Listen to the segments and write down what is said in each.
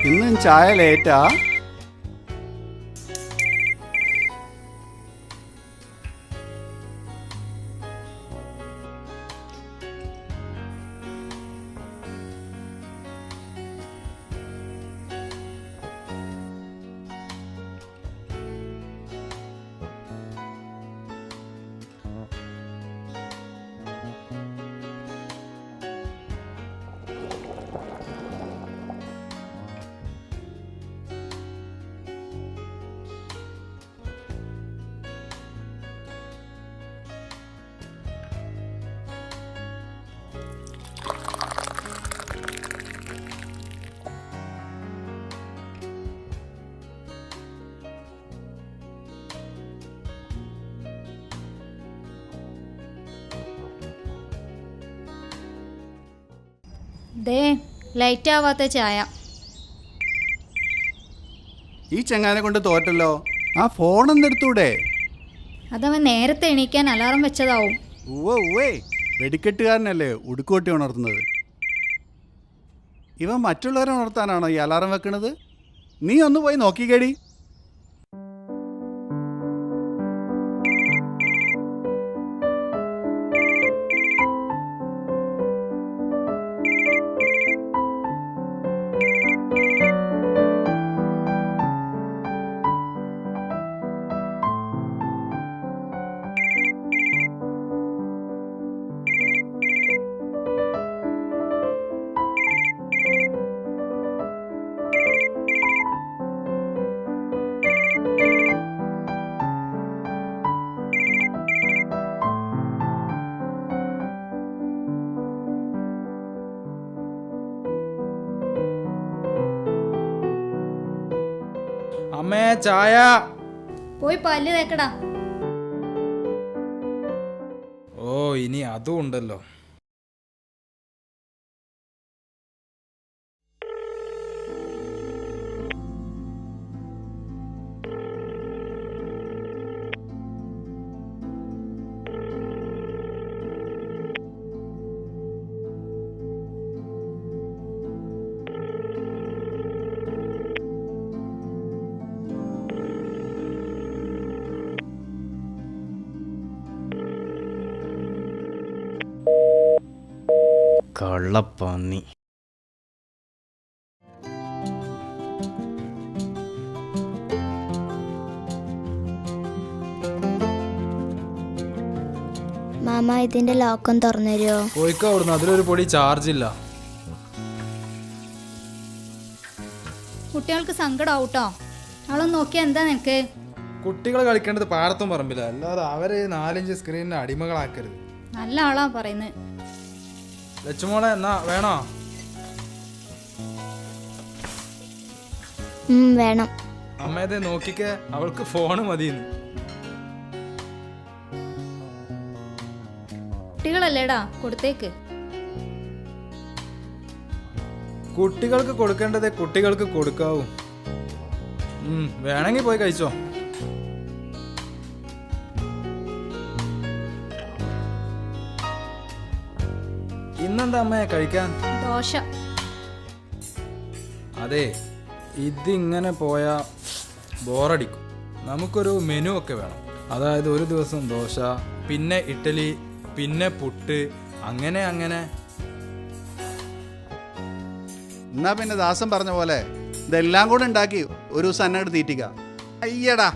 ഇന്നും ചായ ലേറ്റാ? ദേ ലൈറ്റ് ആവാത്ത ചായ. ഈ ചെങ്ങാനെ കൊണ്ട് തോറ്റല്ലോ. ആ ഫോണൊന്നും എടുത്തൂടെ? അതവൻ നേരത്തെ എണീക്കാൻ അലാറം വെച്ചതാവും. ഉവ്വേ വെടിക്കെട്ടുകാരനല്ലേ ഉടുക്കുകൊട്ടി ഉണർത്തുന്നത്. ഇവൻ മറ്റുള്ളവരെ ഉണർത്താനാണോ ഈ അലാറം വെക്കണത്? നീ ഒന്ന് പോയി നോക്കിക്കേടി. അമ്മേ ചായ. പോയി പല്ല് തേക്കടാ. ഓ ഇനി അതും ഉണ്ടല്ലോ. കള്ളപ്പന്നി. മാമ ഇതിന്റെ ലോക്കം തുറന്നു തരുമോ? പോയിക്കോ അവിടുന്ന്, അതിലൊരു പൊടി ചാർജ് ഇല്ല. കുട്ടികൾക്ക് സങ്കടാവൂട്ടോ. അവളൊന്ന് നോക്കിയാ എന്താ നിനക്ക്? കുട്ടികൾ കളിക്കേണ്ടത് പാടത്തും പറമ്പില്ല, അല്ലാതെ അവര് 4-5 സ്ക്രീനിന് അടിമകളാക്കരുത്. നല്ല ആളാ പറയുന്നത്. ലച്ചുമോളെ എന്നാ വേണോ? വേണം. അമ്മയതെ നോക്കിക്കേ, അവൾക്ക് ഫോണ് മതിയെന്ന്. കുട്ടികളല്ലേടാ, കൊടുത്തേക്ക്. കുട്ടികൾക്ക് കൊടുക്കേണ്ടതേ കുട്ടികൾക്ക് കൊടുക്കാവൂ. വേണമെങ്കിൽ പോയി കഴിച്ചോ. ഇന്നെന്താ അമ്മയെ കഴിക്കാൻ? ദോശ. അതെ, ഇതിങ്ങനെ പോയാ ബോറടിക്കും. നമുക്കൊരു മെനു ഒക്കെ വേണം. അതായത് ഒരു ദിവസം ദോശ, പിന്നെ ഇഡ്ഡലി, പിന്നെ പുട്ട്, അങ്ങനെ അങ്ങനെ. എന്നാ പിന്നെ ദാസൻ പറഞ്ഞ പോലെ ഇതെല്ലാം കൂടെ ഉണ്ടാക്കി ഒരു ദിവസം എന്നെ തീറ്റിക്ക. അയ്യടാ,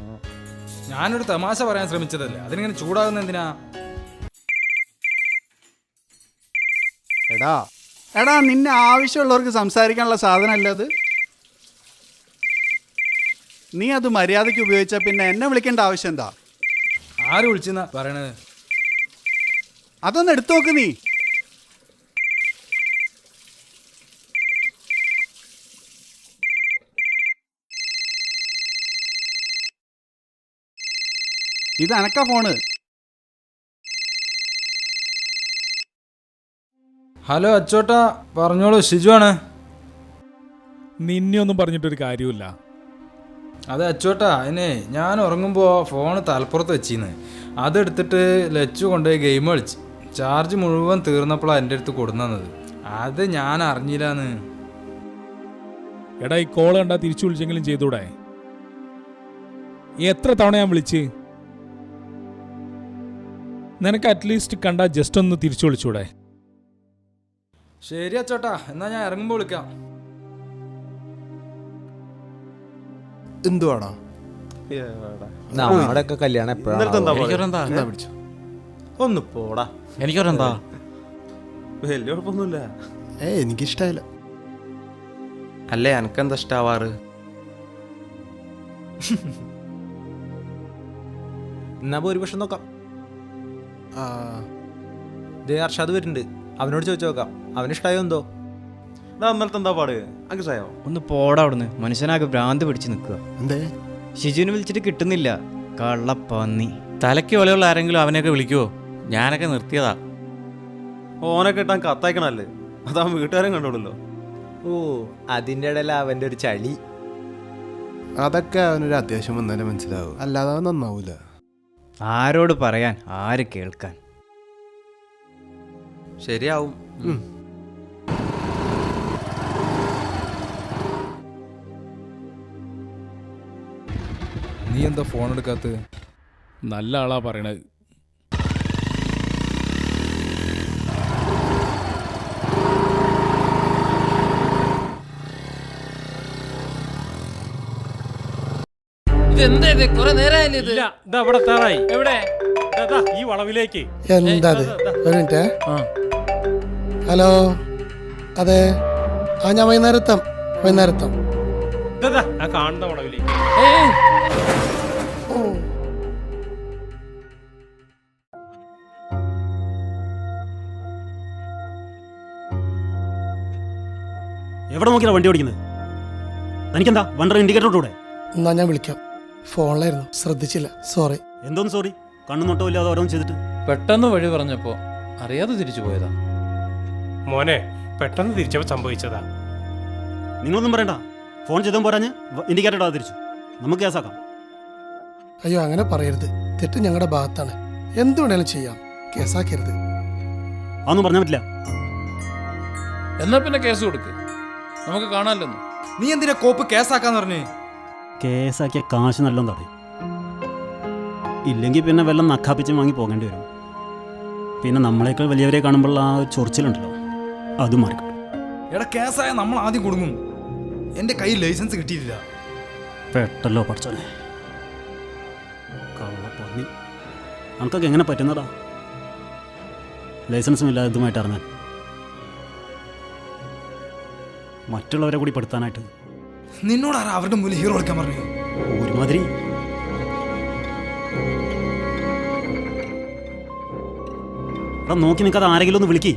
ഞാനൊരു തമാശ പറയാൻ ശ്രമിച്ചതല്ലേ, അതിനിങ്ങനെ ചൂടാകുന്ന എന്തിനാ? എടാ നിന്നെ ആവശ്യമുള്ളവർക്ക് സംസാരിക്കാനുള്ള സാധനമല്ല അത്. നീ അത് മര്യാദയ്ക്ക് ഉപയോഗിച്ചാൽ പിന്നെ എന്നെ വിളിക്കേണ്ട ആവശ്യം എന്താ? ആര് വിളിച്ചെന്നാ പറയണത്? അതൊന്ന് എടുത്തു നോക്ക് നീ. ഇത് അനക്കാ ഫോണ്. ഹലോ അച്ചോട്ടാ, പറഞ്ഞോളൂ. ഷിജു ആണ്. നിന്നെ ഒന്നും പറഞ്ഞിട്ടൊരു കാര്യമില്ല. അതെ അച്ചോട്ടാ, അതിനെ ഞാൻ ഉറങ്ങുമ്പോൾ ഫോണ് തലപ്പുറത്ത് വെച്ചിന്ന്. അതെടുത്തിട്ട് ലച്ചു കൊണ്ടുപോയി ഗെയിം കളിച്ച് ചാർജ് മുഴുവൻ തീർന്നപ്പോഴാണ് എൻ്റെ അടുത്ത് കൊടുന്നത്. അത് ഞാൻ അറിഞ്ഞില്ലാന്ന്. എടാ ഈ കോള് കണ്ടാ തിരിച്ചു വിളിച്ചെങ്കിലും ചെയ്തൂടെ? എത്ര തവണ ഞാൻ വിളിച്ച്? നിനക്ക് അറ്റ്ലീസ്റ്റ് കണ്ടാ ജസ്റ്റ് ഒന്ന് തിരിച്ചു വിളിച്ചൂടെ? ശരി അച്ചോട്ടാ, എന്നാ ഞാൻ ഇറങ്ങുമ്പോൾ വിളിക്കാം. എന്തുവാടാ നമ്മുടെയൊക്കെ കല്യാണം എപ്പോഴാണ്? ഒന്ന് പോടാ. എനിക്കൊരെന്താ വലിയ കുഴപ്പമൊന്നുമില്ല. എനിക്കിഷ്ടായില്ല. അല്ലേ എനക്കെന്താ ഇഷ്ടാവാറ്? എന്നാ ഭൂരിപക്ഷം നോക്കാം. അർഷാദ് വരുന്നുണ്ട്, അവനോട് ചോദിച്ചു നോക്കാം. അവനിഷ്ടായോ എന്തോ. അന്നലത്തെ എന്താ പാട്? അങ്കിസായോ? ഒന്ന് പോടാ അവിടുന്ന്. മനുഷ്യനാകെ ഭ്രാന്ത് പിടിച്ച് നിൽക്കുക. എന്തേ? ഷിജുവിനെ വിളിച്ചിട്ട് കിട്ടുന്നില്ല. കള്ളപ്പന്നി. തലയ്ക്ക് വിലയുള്ള ആരെങ്കിലും അവനെയൊക്കെ വിളിക്കുവോ? ഞാനൊക്കെ നിർത്തിയതാ. ഓനൊക്കെ ഇട്ടാൻ കത്തയക്കണല്ലേ, അതാ വീട്ടുകാരും കണ്ടോളല്ലോ. ഓ, അതിൻ്റെ ഇടയിൽ അവൻ്റെ ഒരു ചളി. അതൊക്കെ അവനൊരു അത്യാവശ്യം വന്നാലേ മനസ്സിലാവും, അല്ലാതെ അവൻ നന്നാവൂല. ആരോട് പറയാൻ, ആര് കേൾക്കാൻ? ശരിയാവും. നീ എന്താ ഫോൺ എടുക്കാത്ത? നല്ല ആളാ പറയണത്. ഈ വളവിലേക്ക് എന്താ ഒരു മിനിറ്റ്. ഹലോ, അതെ, ഞാൻ വൈകുന്നേരത്താം. കാണുന്ന വളവിലേക്ക്. എവിടെ നോക്കിയാ വണ്ടി ഓടിക്കുന്നത്? തനിക്കെന്താ വണ്ടർ ഇൻഡിക്കേറ്റർ കൂടെ? എന്നാ ഞാൻ വിളിക്കാം. ഫോണിലായിരുന്നു, ശ്രദ്ധിച്ചില്ല, സോറി. എന്തോന്ന് സോറി? കണ്ണു നോട്ടോ ഇല്ലാതെ ഓരോന്ന് ചെയ്തിട്ട്. പെട്ടെന്ന് വഴി പറഞ്ഞപ്പോ അറിയാതെ തിരിച്ചു പോയതാ. മോനെ, പെട്ടെന്ന് തിരിച്ചപ്പോ സംഭവിച്ചതാ. നിങ്ങളൊന്നും പറയണ്ട. ഫോൺ ചെയ്തും പോരാഞ്ഞ് ഇൻഡിക്കേറ്റർ ഇടാതെ തിരിച്ചു. നമുക്ക് കേസാക്കാം. അയ്യോ, അങ്ങനെ പറയരുത്. തെറ്റ് ഞങ്ങളുടെ ഭാഗത്താണ്. എന്ത് വേണേലും ചെയ്യാം, കേസാക്കരുത്. അതൊന്നും പറഞ്ഞാൽ പറ്റില്ല. എന്നാ പിന്നെ കേസ് കൊടുക്ക്, നമുക്ക് കാണാമല്ലോ. നീ എന്തിനാ കോപ്പ് കേസാക്കാന്ന് പറഞ്ഞേ? കേസാക്കിയ കാശ് നല്ലോണം തടയും. ഇല്ലെങ്കിൽ പിന്നെ വെള്ളം നക്കാപ്പിച്ച് വാങ്ങി പോകേണ്ടി വരും. പിന്നെ നമ്മളെക്കാൾ വലിയവരെ കാണുമ്പോൾ ആ ചൊറിച്ചിലുണ്ടല്ലോ, അത് മാറിക്കിട്ടും. എടാ, കേസായ നമ്മൾ ആദ്യം കൊടുങ്ങും. എൻ്റെ കയ്യിൽ ലൈസൻസ് കിട്ടിയിട്ടില്ല. പെട്ടല്ലോ പഠിച്ചോനെ, കള്ളപ്പന്നി. നമുക്കൊക്കെ എങ്ങനെ പറ്റുന്നതാ ലൈസൻസും ഇല്ലാതെ ഇതുമായിട്ട് ഇറങ്ങാൻ? മറ്റുള്ളവരെ കൂടി പെടുത്താനായിട്ട്. നിന്നോടാരാ അവരുടെ മുന്നിൽ ഹീറോ കളിക്കാൻ പറഞ്ഞു? ഒരുമാതിരി. എടാ, നോക്കി നിൽക്കാതെ ആരെങ്കിലും ഒന്ന് വിളിക്ക്.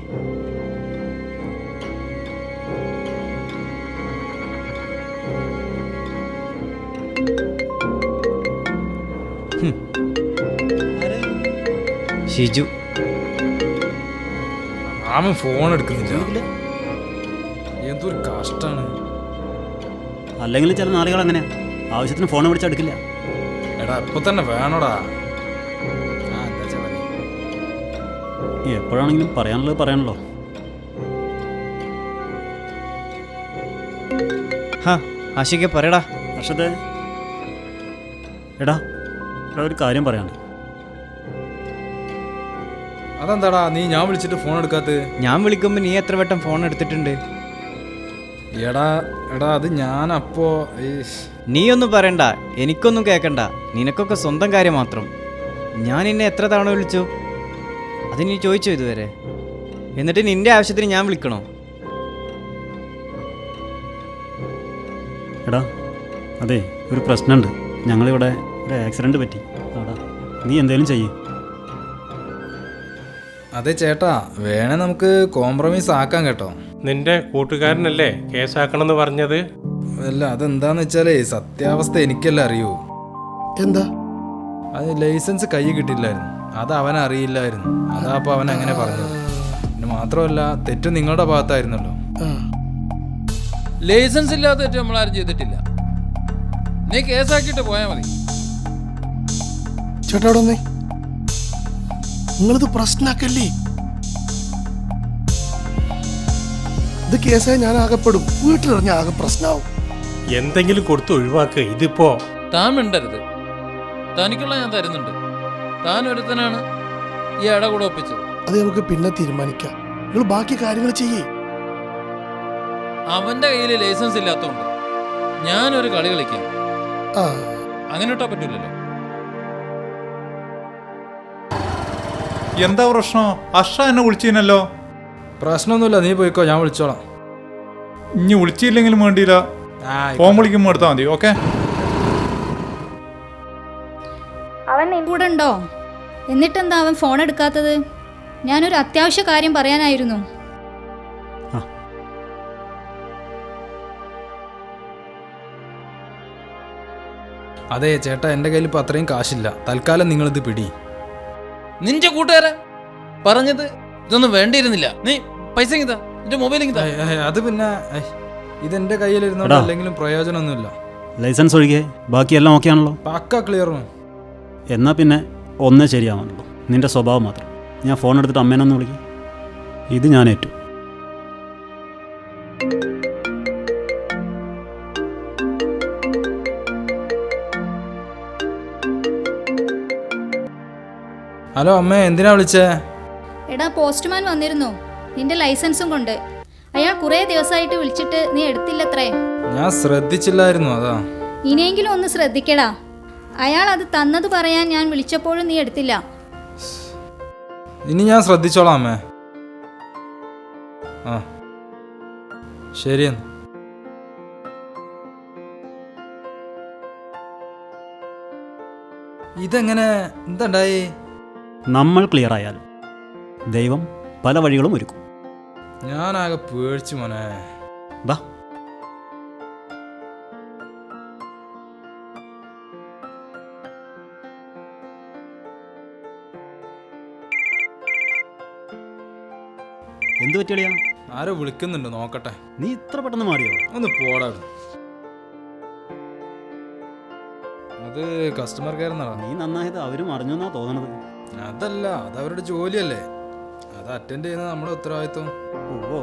ഷിജു. അവൻ ഫോൺ എടുക്കുന്നില്ല. എന്തൊരു കഷ്ടാണ്. അല്ലെങ്കിൽ ചില നാളുകൾ അങ്ങനെയാ, ആവശ്യത്തിന് ഫോൺ വിളിച്ചെടുക്കില്ല. എടാ, ഇപ്പൊ തന്നെ വേണോടാ. എപ്പോഴാണെങ്കിലും പറയാനുള്ളത് പറയാനല്ലോ. ആശിക്കെ പറയടാ. പക്ഷേ എടാ ഒരു കാര്യം പറയാനുണ്ട്. അതെന്താടാ നീ ഞാൻ വിളിച്ചിട്ട് ഫോൺ എടുക്കാത്ത? ഞാൻ വിളിക്കുമ്പോ നീ എത്ര വട്ടം ഫോൺ എടുത്തിട്ടുണ്ട്? എടാ അത് ഞാനപ്പോ നീ ഒന്നും പറയണ്ട, എനിക്കൊന്നും കേൾക്കണ്ട. നിനക്കൊക്കെ സ്വന്തം കാര്യം മാത്രം. ഞാൻ നിന്നെ എത്ര തവണ വിളിച്ചു? അത് നീ ചോദിച്ചോ ഇതുവരെ? എന്നിട്ട് നിന്റെ ആവശ്യത്തിന് ഞാൻ വിളിക്കണോ? എടാ, അതെ, ഒരു പ്രശ്നമുണ്ട്. ഞങ്ങളിവിടെ ഒരു ആക്സിഡന്റ് പറ്റി. അടാ, നീ എന്തേലും ചെയ്യ്. അതെ ചേട്ടാ, വേണേ നമുക്ക് കോംപ്രമൈസ് ആക്കാം കേട്ടോ. നിന്റെ കൂട്ടുകാരനല്ലേ കേസാക്കണമെന്ന് പറഞ്ഞത്? അല്ല, അതെന്താന്ന് വെച്ചാലേ സത്യാവസ്ഥ എനിക്കല്ലേ അറിയൂ. എന്താ? അത് ലൈസൻസ് കൈ കിട്ടില്ലായിരുന്നു, അത് അവനറിയില്ലായിരുന്നു. അതാ അപ്പൊ അവൻ അങ്ങനെ പറഞ്ഞത്. പിന്നെ മാത്രമല്ല, തെറ്റ് നിങ്ങളുടെ ഭാഗത്തായിരുന്നല്ലോ. ലൈസൻസ് ഇല്ലാത്ത തെറ്റ് നമ്മളാരും ചെയ്തിട്ടില്ല. നീ കേസാക്കിയിട്ട് പോയാൽ മതി. ചേട്ടാ, അവിടെ വന്നേ. നിങ്ങളിത് പ്രശ്നമാക്കല്ലേ? ഇത് കേസായി ഞാൻ ആകപ്പെടും. വീട്ടിലിറങ്ങി ആകെ പ്രശ്നമാവും. എന്തെങ്കിലും കൊടുത്ത് ഒഴിവാക്കുക. ഇതിപ്പോ താൻ മിണ്ടരുത്. തനിക്കുള്ള ഞാൻ തരുന്നുണ്ട്. താൻ ഒരുത്തനാണ് ഈ ഇട കൂടെ ഒപ്പിച്ചത്. അത് നമുക്ക് പിന്നെ തീരുമാനിക്കാം. നിങ്ങൾ ബാക്കി കാര്യങ്ങൾ ചെയ്യേ. അവന്റെ കയ്യിൽ ലൈസൻസ് ഇല്ലാത്തോണ്ട് ഞാനൊരു കളി കളിക്കാം. ആ അങ്ങനെ ഇട്ടാ പറ്റൂലല്ലോ. എന്താ പ്രശ്നം? അർഷ എന്നെ വിളിച്ചിനല്ലോ. പ്രശ്നമൊന്നുമില്ല, നീ പോയിക്കോ, ഞാൻ വിളിച്ചോളാം. ഇനി വിളിച്ചില്ലെങ്കിലും വേണ്ടിയില്ല, ഫോൺ വിളിക്കുമ്പോൾ എടുത്താൽ മതി. ഓക്കെ. അവൻ കൂടെ ഉണ്ടോ? എന്നിട്ടെന്താ അവൻ ഫോൺ എടുക്കാത്തത്? ഞാനൊരു അത്യാവശ്യ കാര്യം പറയാനായിരുന്നു. അതെ ചേട്ടാ, എൻ്റെ കയ്യിൽ ഇപ്പോൾ അത്രയും കാശില്ല. തൽക്കാലം നിങ്ങളിത് പിടി. നിന്റെ കൂട്ടുകാരൻ പറഞ്ഞത് ഇതൊന്നും വേണ്ടിയിരുന്നില്ല. നീ പൈസ ഇങ്ങതാ, നിന്റെ മൊബൈൽ ഇങ്ങതാ. അത് പിന്നെ ഇതെൻ്റെ കയ്യിലിരുന്നോണ്ട് അല്ലെങ്കിലും പ്രയോജനമൊന്നുമില്ല. ലൈസൻസ് ഒഴികെ ബാക്കിയെല്ലാം ഓക്കെ ആണല്ലോ? പക്ക ക്ലിയർ. എന്നാൽ പിന്നെ ഒന്നേ ശരിയാവാനുള്ളൂ, നിന്റെ സ്വഭാവം മാത്രം. ഞാൻ ഫോൺ എടുത്തിട്ട് അമ്മേനൊന്ന് വിളിക്കും. ഇത് ഞാൻ ഏറ്റു. ഹലോ അമ്മേ, എന്തിനാ വിളിച്ചേ? എടാ, പോസ്റ്റ്മാൻ വന്നിരുന്നു നിന്റെ ലൈസൻസും കൊണ്ട്. അയാൾ കുറേ ദിവസമായിട്ട് വിളിച്ചിട്ട് നീ എടുത്തില്ലത്രേ. ഞാൻ ശ്രദ്ധിച്ചില്ലായിരുന്നു, അതാ. ഇനിയെങ്കിലും ഒന്ന് ശ്രദ്ധിക്കടാ. അയാൾ അത് തന്നത് പറയാൻ ഞാൻ വിളിച്ചപ്പോഴും നീ എടുത്തില്ല. ഇനി ഞാൻ ശ്രദ്ധിച്ചോളാം അമ്മേ. ആ ശരിയെന്ന്. ഇതെങ്ങനെ, എന്തുണ്ടായി? നമ്മൾ ക്ലിയർ ആയാൽ ദൈവം പല വഴികളും ഒരുക്കും. ഞാനാകെ പേടിച്ചു മോനെ. ബാ. എന്ത് പറ്റിയാ? ആരോ വിളിക്കുന്നുണ്ട്, നോക്കട്ടെ. നീ ഇത്ര പെട്ടെന്ന് മാറിയോ? ഒന്ന് പോടാ. അത് കസ്റ്റമർ കെയർ എന്നാ. നീ നന്നായത് അവരും അറിഞ്ഞെന്നാ തോന്നണത്. അതല്ല, അത് അവരുടെ ജോലിയല്ലേ. അത് അറ്റൻഡ് ചെയ്യുന്നത് നമ്മുടെ ഉത്തരവാദിത്വം. ഓ